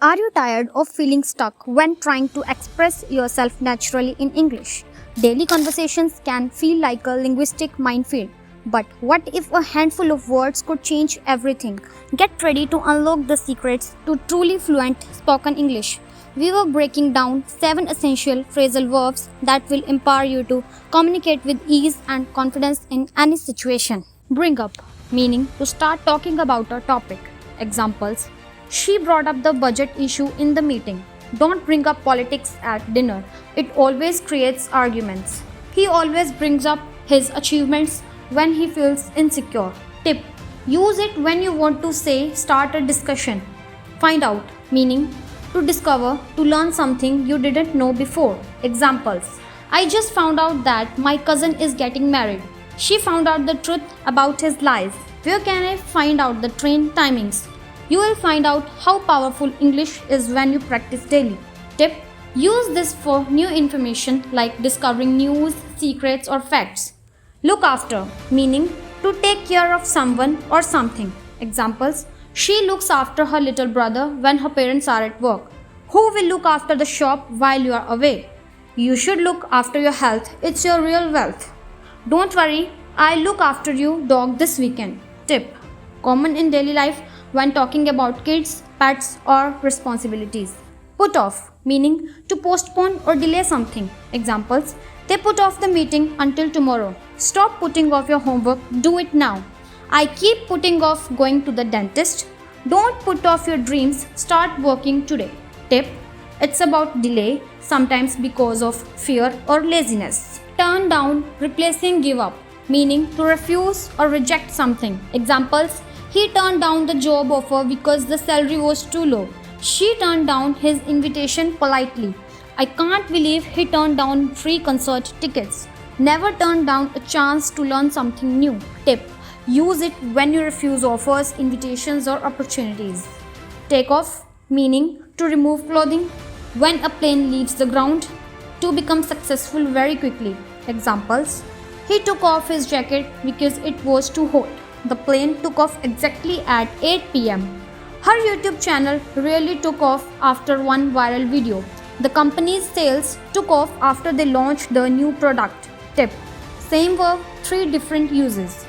Are you tired of feeling stuck when trying to express yourself naturally in English? Daily conversations can feel like a linguistic minefield. But what if a handful of words could change everything? Get ready to unlock the secrets to truly fluent spoken English. We were breaking down 7 essential phrasal verbs that will empower you to communicate with ease and confidence in any situation. Bring up, meaning to start talking about a topic. Examples: she brought up the budget issue in the meeting. Don't bring up politics at dinner. It always creates arguments. He always brings up his achievements when he feels insecure. Tip: use it when you want to start a discussion. Find out, meaning to discover, to learn something you didn't know before. Examples: I just found out that my cousin is getting married. She found out the truth about his lies. Where can I find out the train timings? You will find out how powerful English is when you practice daily. Tip: use this for new information like discovering news, secrets, or facts. Look after, meaning to take care of someone or something. Examples: she looks after her little brother when her parents are at work. Who will look after the shop while you are away? You should look after your health, it's your real wealth. Don't worry, I'll look after you dog this weekend. Tip: common in daily life when talking about kids, pets, or responsibilities. Put off, meaning to postpone or delay something. Examples: they put off the meeting until tomorrow. Stop putting off your homework, do it now. I keep putting off going to the dentist. Don't put off your dreams, start working today. Tip: it's about delay, sometimes because of fear or laziness. Turn down, replacing give up, meaning to refuse or reject something. Examples: he turned down the job offer because the salary was too low. She turned down his invitation politely. I can't believe he turned down free concert tickets. Never turn down a chance to learn something new. Tip: use it when you refuse offers, invitations, or opportunities. Take off, meaning to remove clothing when a plane leaves the ground. To become successful very quickly. Examples: he took off his jacket because it was too hot. The plane took off exactly at 8 p.m. Her YouTube channel really took off after one viral video. The company's sales took off after they launched the new product. Tip: same verb, 3 different uses.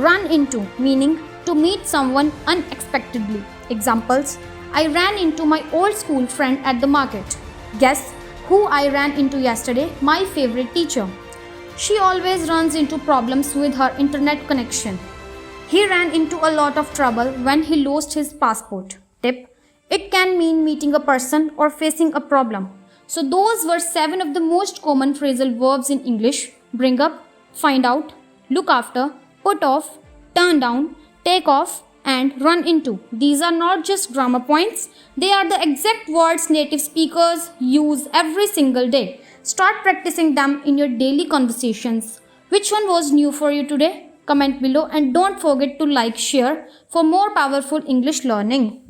Run into, meaning to meet someone unexpectedly. Examples: I ran into my old school friend at the market. Guess who I ran into yesterday? My favorite teacher. She always runs into problems with her internet connection. He ran into a lot of trouble when he lost his passport. Tip: it can mean meeting a person or facing a problem. So those were 7 of the most common phrasal verbs in English. Bring up, find out, look after, put off, turn down, take off, and run into. These are not just grammar points, they are the exact words native speakers use every single day. Start practicing them in your daily conversations. Which one was new for you today? Comment below and don't forget to like, share for more powerful English learning.